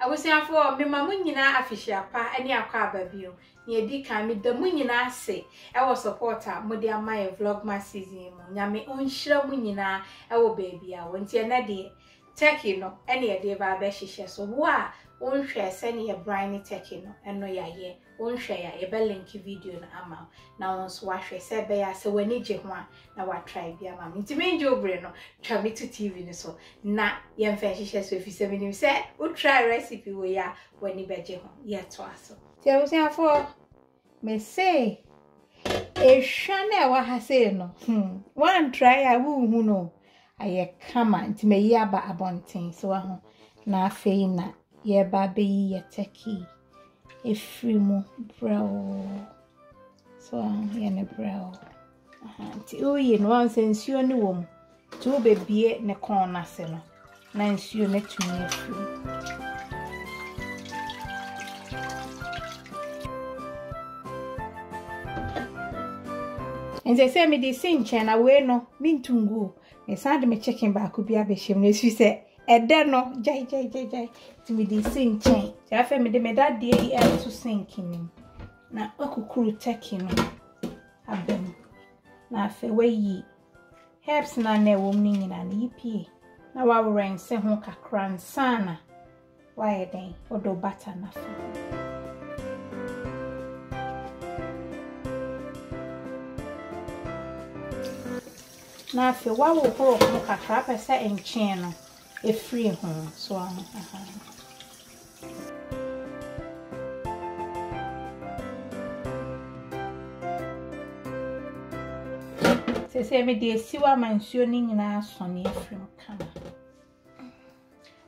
Abusiafo me mamu nyina afihia pa ene akwa ababio ne edi kan me da mu nyina ase e wo supporter mo de amaye Vlogmas season mu nyame onhira mu nyina e wo baby a wonti ene de turkey no ene ye de ba hihye so wo a onhwe se ne ye brine turkey no eno yaye onhwe ya ye be link video na ama na wonso wahwe se be ya se wani je ho a na wa try bia ma nti me nje obre no twa me to TV ni so na ye mfa hihye so efise me nim se wo try recipe wo ya wani beje ho ye to aso ti e wo afo me say ehwa na wa ha say no one try a wo hu no aye kama nti me yi aba abonten so ho na afei na ye ba be yi turkey efrimu bro so ye ne bro nti o ye no wan sensuo ni wom ti o be bie ne kon na se no na nsuo ne tumi efri nze se me di sinchen na we no mintungu me sand me chicken ba ko bia be hjem na su se ede no jai ti me di sinchen ti afa me de me da de yi to sinking na okukuru turkey no abem na afa we herbs na na wo mni nyina na yipie na wa wren se ho kakra nsana wa yeden odo butter na fa na afa wa wo horo ho kakra pesa enchen no e free ho so se me de siwa mansuo ni nyina so ne free kama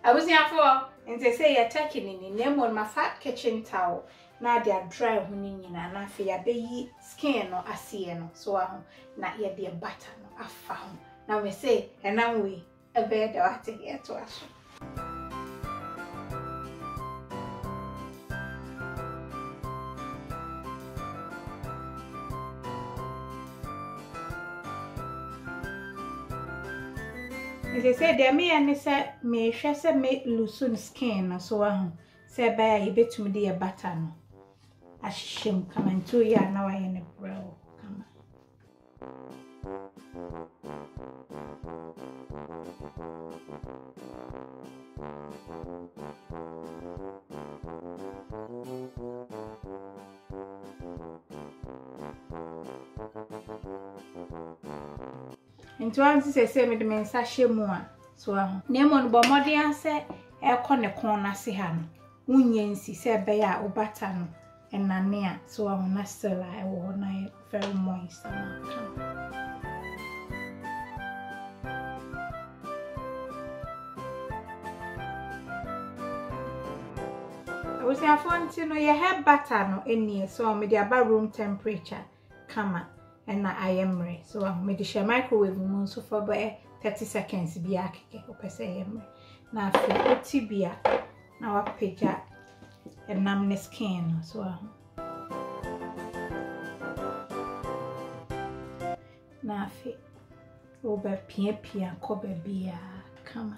abusiafo nte se ya turkey ni nemo ma fa kitchen towel na de dry ho ni nyina na afa ya beyi skin no asiye no so aho na ye de butter no afa ho na we say enam we ebe de wate ye to aso They say there me and say me hwese me loosen skin so ahu say ba ya betumi de butter no ahyehyem kama nto ya na wa ye ne bro kama nti wansi se me de mensa hyemu a so aho nemo no bomode anse e ko ne kon na se ha no unyensi se be ya obata no enane a so aho na sela e wo na very moist na we say afonti no ye have butter no eni so me de aba room temperature kama and I am ready. So I'm going to share microwave moon so for by 30 seconds. Be a cake, now for tibia. Now I picture a numbness skin. So now fit over pia cover beer. Come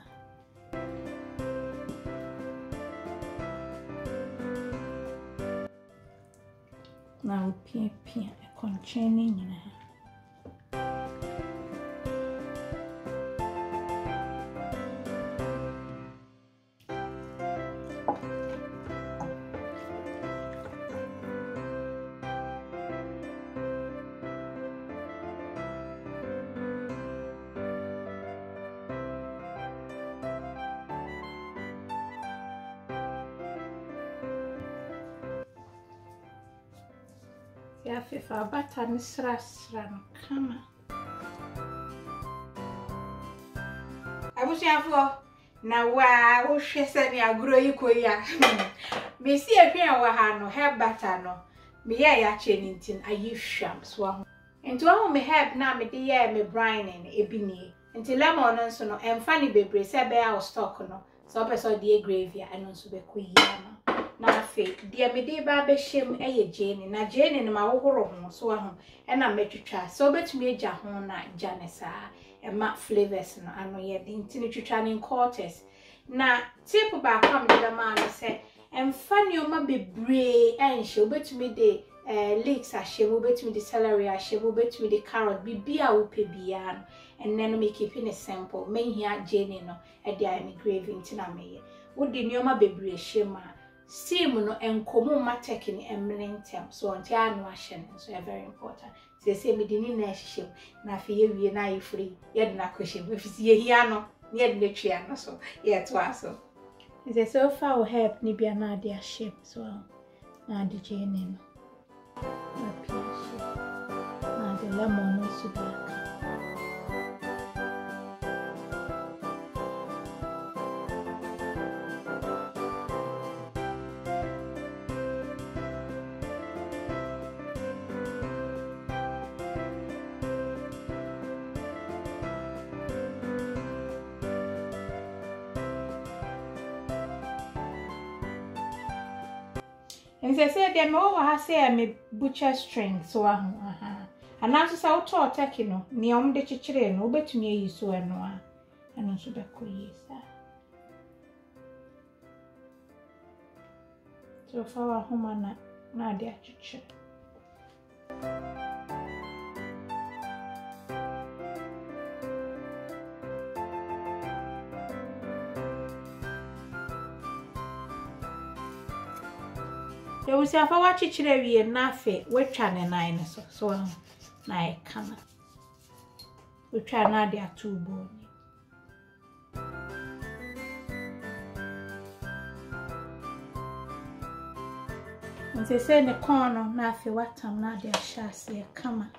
now pia containing in ya fifa butter ni sra no kama abusiafo na wa wo hwese ne agro yikoya me si ehwen wa ha no he butter no me ya che ni ntin ayihwam so ho ento ho me help na me de ye me brine ne ebini enti lemon no nso no emfa ni bebre se be ya stock no so person de gravy anu nso be ko yama na fe dia me de ba be hjem eye jeni na jeni no ma wohoro ho so aho e na metwitwa so betumi agya ho na janesa e ma flavors no ano ye de ntini twitwa ne quarters na tip ba kam de ma no se emfa nioma bebre enhye obetumi de leeks ahye obetumi de celery ahye obetumi de carrot bibia wo pe bia no enne no me keep it simple menhia jeni no e de am gravy ntina meye wo de nioma bebre hye ma steam no enkomo ma tekini emlentem so onti anu ahye no so very important say me de ni na hye na afi ye wie na ye free ye de na kohye befisi ye hia no ye de twia no so ye to aso is so far will help ni bia na de ahye so na de jeni no na piache na de lemon no so bia and say dem o wa say me butcher string so ana so say auto take no ne om de chichire no obetumi ayi so eno ana so be koyi sa so fa wa homa na de chichire you see if I watch it we na fe we twa ne nine so na e kana we twa na dia two bone and say ne corner na fe watam na dia shase e kama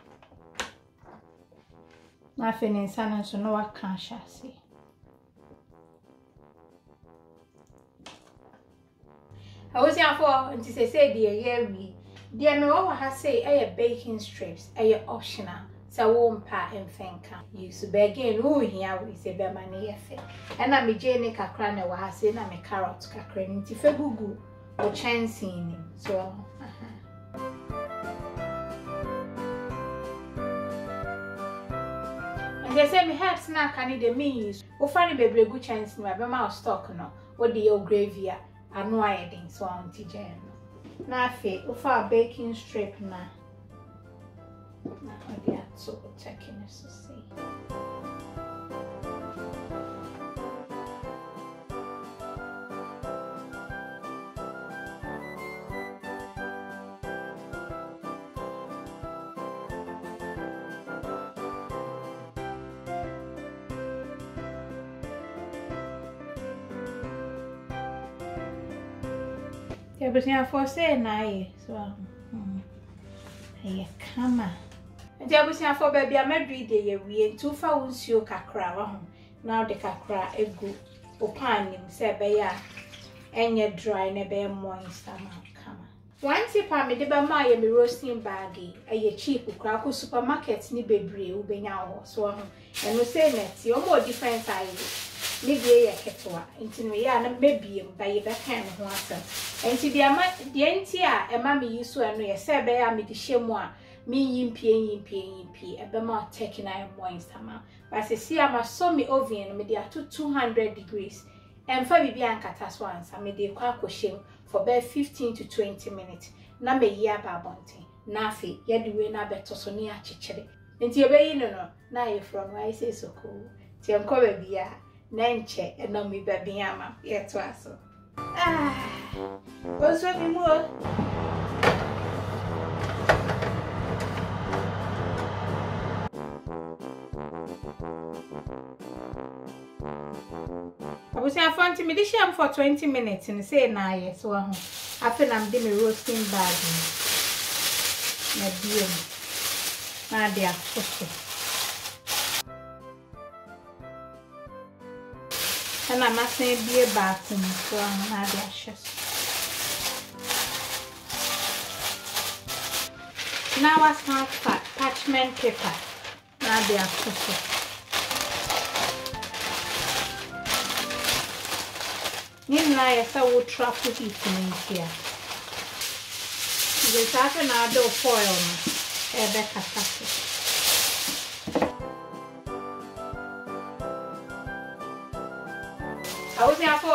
na fe ne sana so no waka shase I was here for until they say dear we. Dear no ha say baking strips, optional. So won't pa and fenka. You so begin who here we say be mani efe. And I me jene kakra na wa say na me carrot kakra nti fe gugu o chance in him. So and they say me have snack and the means. O funny bebre good chance no be ma stock no. What the your gravy anu ayedin so anti jen na afi ufa baking strip na odi atso checking so see yeah, but you for say na so kama and you for baby I made dey we too fa wonsuo kakra wa ho now the kakra egu opan nim say be ya enye dry na be moist kama one tip me de be ma me roasting bag cheap kra ko supermarket ni bebre wo benya ho so ho eno say net o more different size Lidia ya ketwa nti no ya na mebiem ba ye be kan ho asem nti de ama de nti a ema me yiso eno ye se be ya me de hyemu a me yimpie ebe ma take na moist ama ba se si ama so me oven me de ato 200 degrees emfa bibi ankata so ansa me de kwa akoshem for be 15 to 20 minutes na me yi aba bonten na afi ye de we na beto so ne achechire nti ebe yi no na ye from why say so cool ti enko ba bia Nenche and no me baby ama yet aso. What's up me more? I was here for me this sham for 20 minutes and say na yes so after I'm doing me roasting bag. Na bien. Na dia cook. And I'm not saying be a bathroom, so I'm not ashes. Now I smart parchment paper. Now they are cooking. Now I will trap to eat in here. This after now do foil. Rebecca I was here for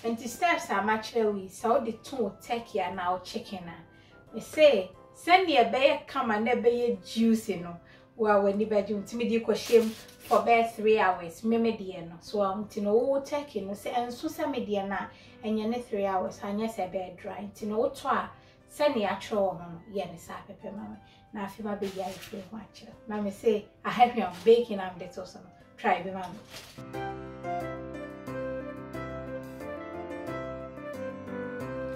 and the steps are much we saw the two turkey and now chicken. I say, send the bear come and never be juicy no. Well, when the bedroom to me, you shame for bare 3 hours, Mimediano. So I'm to know turkey no say and Susa Mediana and you 3 hours, and yes, a bed dry to know twa. Send the actual yes, I pepper mamma. Now, if you might be young, if you watch it. Mammy say, I have you on baking, I'm the awesome. Try the mamma.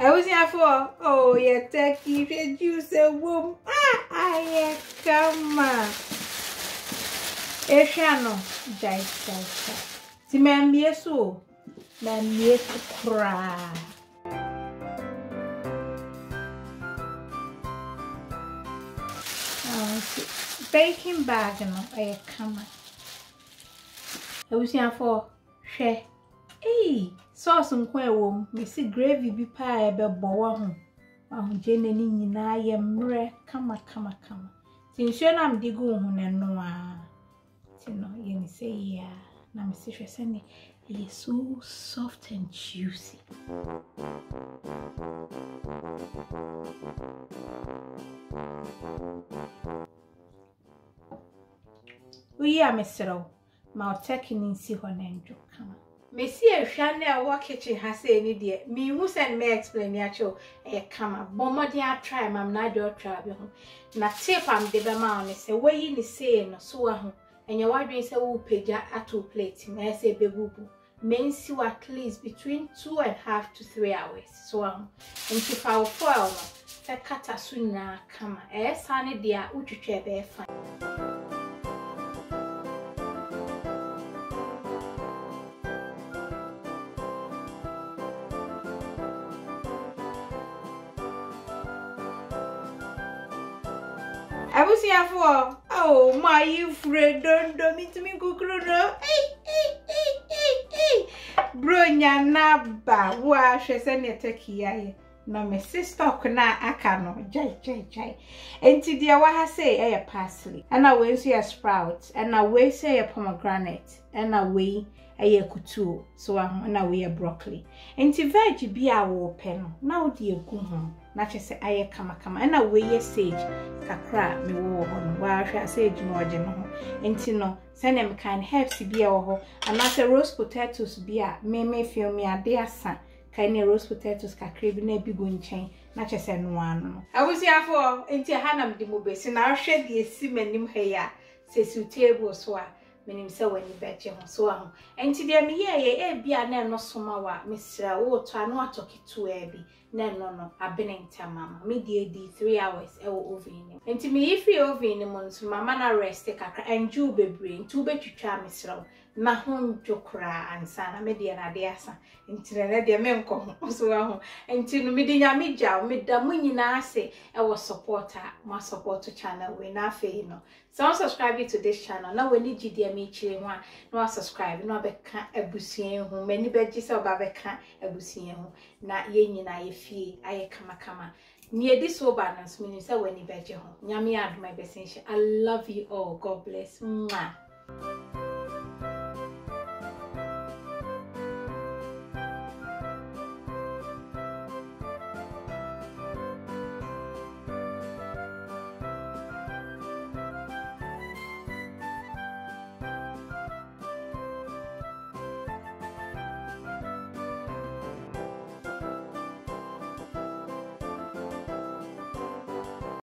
I was here for, oh, yeah, turkey, juice, a womb. I come. A channel, jai. See, man, be a so, man, be to cry. Baking bag, no, I come. I was here for, share. Hey, sauce and quail womb, Missy gravy be pie, be bow. Jenny Nina, I am rare, come. Since you're not the go on and no, you say, yeah, now my sister send it is so soft and juicy. We are Mr. My taking in see one and joke. Monsieur Chanel, what kitchen has any dear. Me who send me explain ya cho a camera. Bombardier try, mam, not your travel. Na tip am de bema say, where you the saying, so and your wife say, oh, page at 2 plates. I say, baby, men see at least between 2.5 to 3 hours. So and if I will foil, the cat as soon as come. Sunny dear, would you try very fine. I was here for, oh, my friend, don't mean to me, Kukurudo. Hey. Bronya naba, wash as any turkey. No, my sister, na akano, jai. And to dear, what I say, a parsley, and I will see a sprout, and I will say a pomegranate, and I will a kutu, so I'm away a broccoli. And to veg be our pen, now dear go not just say I come, and away sage, kakra, me war on, while I say, no, and to know, send them kind herbs to be our and as a roast potatoes be a may feel me a dear son, kind of roast potatoes, cacrib, never going chain, not just an one. I was here for, into Hannah de Mubes, and I'll shed the semen him here, says you table so. Meaning so when you bet you so and today me ye be a no somawa, Mr. Oh, to no talk it to Abby. No, I've been in time, mamma. Me dear 3 hours over in. And to me, if you over in the months, mamma na rest take a and you be brain, 2 bet you charm Mr. My home jokra and sana, media and adiasa, into the dear memco, so and to me, the Yamija, mid the Munina say, I was supporter, my support channel, we na fe no. So subscribe to this channel. Now we need you me chilling one, no subscribe, no be can't a bussy who many bedges or babe can't a bussy who not yen na ye fee, I kama. Near this so balance meaning so when you bed your home. Yami ad my best. I love you all. God bless. Mwah.